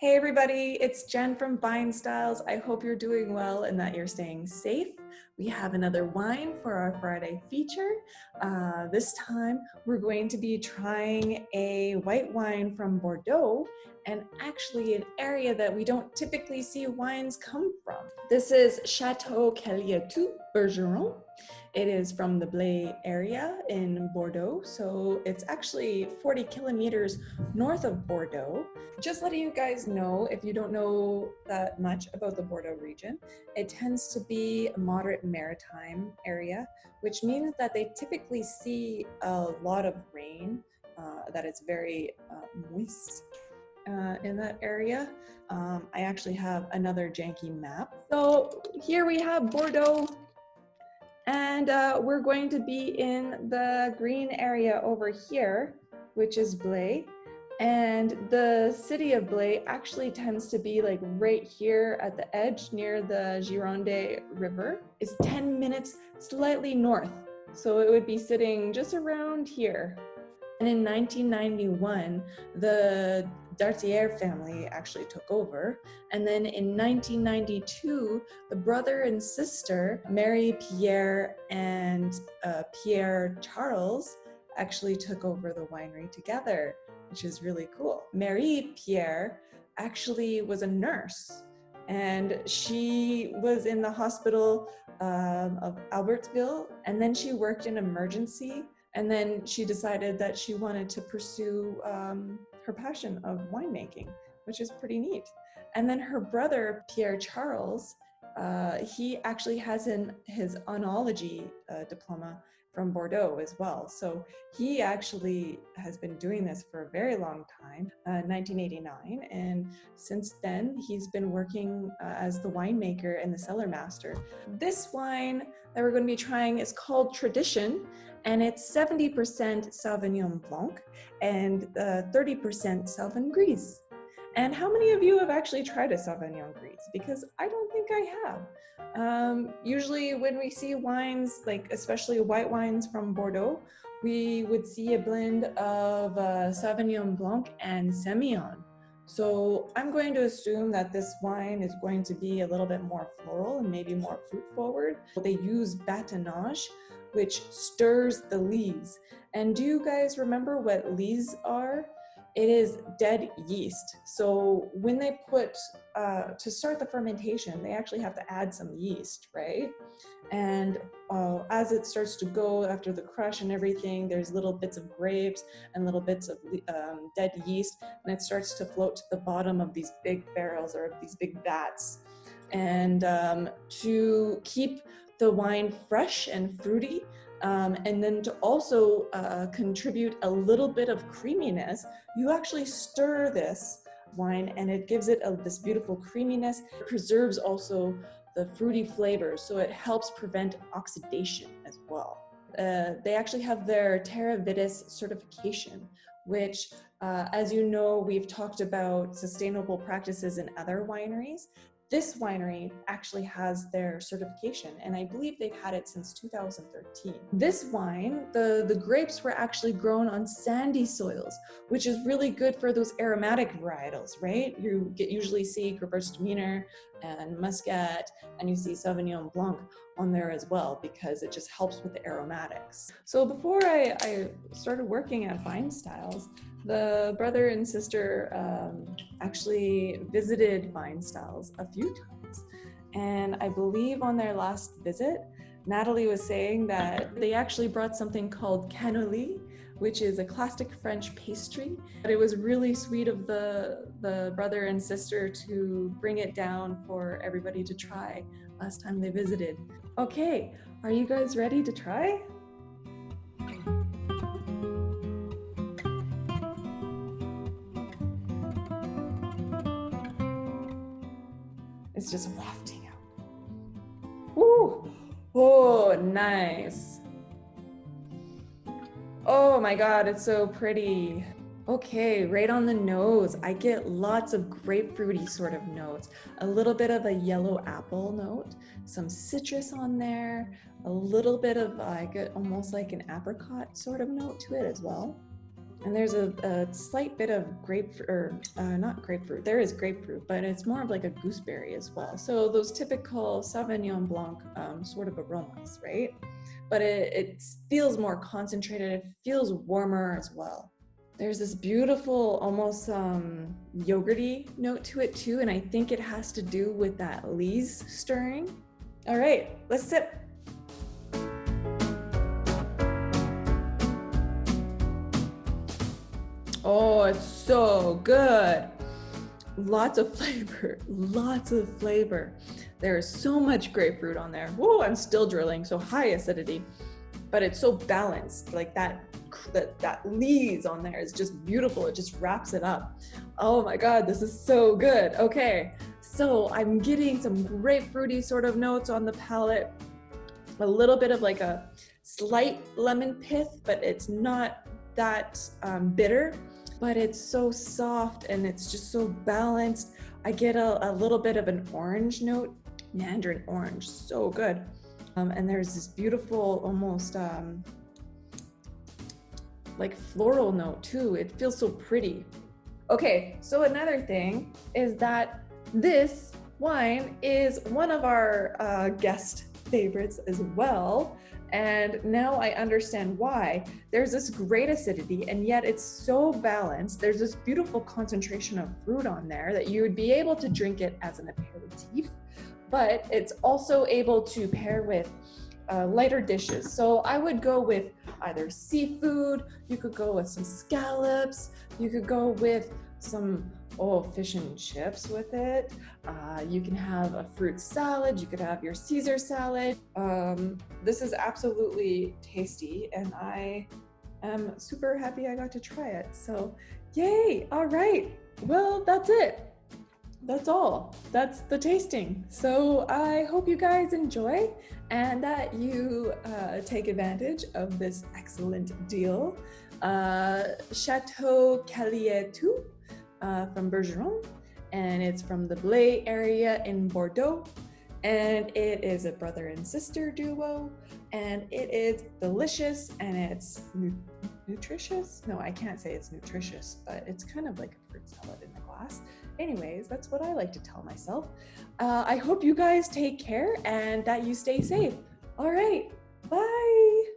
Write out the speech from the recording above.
Hey everybody, it's Jen from Vine Styles. I hope you're doing well and that you're staying safe. We have another wine for our Friday feature. This time we're going to be trying a white wine from Bordeaux, and actually an area that we don't typically see wines come from. This is Chateau Cailleteau Bergeron. It is from the Blanc area in Bordeaux, so it's actually 40 kilometers north of Bordeaux. Just letting you guys know, if you don't know that much about the Bordeaux region, it tends to be a moderate maritime area, which means that they typically see a lot of rain, that it's very moist in that area. I actually have another janky map. So here we have Bordeaux, and we're going to be in the green area over here, which is Blanc. And the city of Blanc actually tends to be like right here at the edge near the Gironde River. It's 10 minutes slightly north. So it would be sitting just around here. And in 1991, the Dartier family actually took over. And then in 1992, the brother and sister, Mary Pierre and Pierre Charles, actually took over the winery together, which is really cool. Mary Pierre actually was a nurse, and she was in the hospital of Albertville, and then she worked in emergency, and then she decided that she wanted to pursue her passion of winemaking, which is pretty neat. And then her brother, Pierre Charles, he actually has his oenology diploma from Bordeaux as well. So he actually has been doing this for a very long time, 1989. And since then, he's been working as the winemaker and the cellar master. This wine that we're going to be trying is called Tradition, and it's 70% Sauvignon Blanc and 30% Sauvignon Gris. And how many of you have actually tried a Sauvignon Gris? Because I don't think I have. Usually when we see wines, like especially white wines from Bordeaux, we would see a blend of Sauvignon Blanc and Semillon. So I'm going to assume that this wine is going to be a little bit more floral and maybe more fruit forward. They use bâtonnage, which stirs the lees. And do you guys remember what lees are? It is dead yeast. So when they put, to start the fermentation, they actually have to add some yeast, right? And as it starts to go after the crush and everything, there's little bits of grapes and little bits of dead yeast, and it starts to float to the bottom of these big barrels or these big vats. And to keep the wine fresh and fruity, and then to also contribute a little bit of creaminess, you actually stir this wine and it gives it this beautiful creaminess. It preserves also the fruity flavors, so it helps prevent oxidation as well. They actually have their Terra Vitis certification, which, as you know, we've talked about sustainable practices in other wineries. This winery actually has their certification, and I believe they've had it since 2013. This wine, the grapes were actually grown on sandy soils, which is really good for those aromatic varietals, right? You usually see Gewürztraminer and Muscat, and you see Sauvignon Blanc on there as well, because it just helps with the aromatics. So before I started working at Vine Styles, the brother and sister actually visited Vine Styles a few times. And I believe on their last visit, Natalie was saying that they actually brought something called cannoli, which is a classic French pastry. But it was really sweet of the brother and sister to bring it down for everybody to try last time they visited. Okay, are you guys ready to try? It's just wafting out. Ooh, oh, nice. Oh my God, it's so pretty. Okay, right on the nose, I get lots of grapefruity sort of notes, a little bit of a yellow apple note, some citrus on there, a little bit of, I get almost like an apricot sort of note to it as well. And there's a slight bit of grapefruit, or not grapefruit, there is grapefruit, but it's more of like a gooseberry as well. So those typical Sauvignon Blanc sort of aromas, right? But it feels more concentrated, it feels warmer as well. There's this beautiful, almost yogurty note to it too, and I think it has to do with that lees stirring. All right, let's sip. Oh, it's so good. Lots of flavor, lots of flavor. There is so much grapefruit on there. Whoa, I'm still drilling, so high acidity, but it's so balanced. Like that lees on there is just beautiful. It just wraps it up. Oh my God, this is so good. Okay, so I'm getting some grapefruity sort of notes on the palate, a little bit of like a slight lemon pith, but it's not that bitter, but it's so soft and it's just so balanced. I get a little bit of an orange note, mandarin orange, so good. And there's this beautiful, almost like floral note too. It feels so pretty. Okay, so another thing is that this wine is one of our guest favorites as well. And now I understand why. There's this great acidity, and yet it's so balanced. There's this beautiful concentration of fruit on there that you would be able to drink it as an aperitif, but it's also able to pair with lighter dishes. So I would go with either seafood, you could go with some scallops, you could go with some fish and chips with it. You can have a fruit salad, you could have your Caesar salad. This is absolutely tasty, and I am super happy I got to try it. So yay, all right. Well, that's it. That's all. That's the tasting. So I hope you guys enjoy and that you take advantage of this excellent deal. Chateau Cailleteau from Bergeron, and it's from the Blanc area in Bordeaux. And it is a brother and sister duo, and it is delicious, and it's nutritious. No, I can't say it's nutritious, but it's kind of like a fruit salad in a glass. Anyways, that's what I like to tell myself. I hope you guys take care and that you stay safe. All right, bye.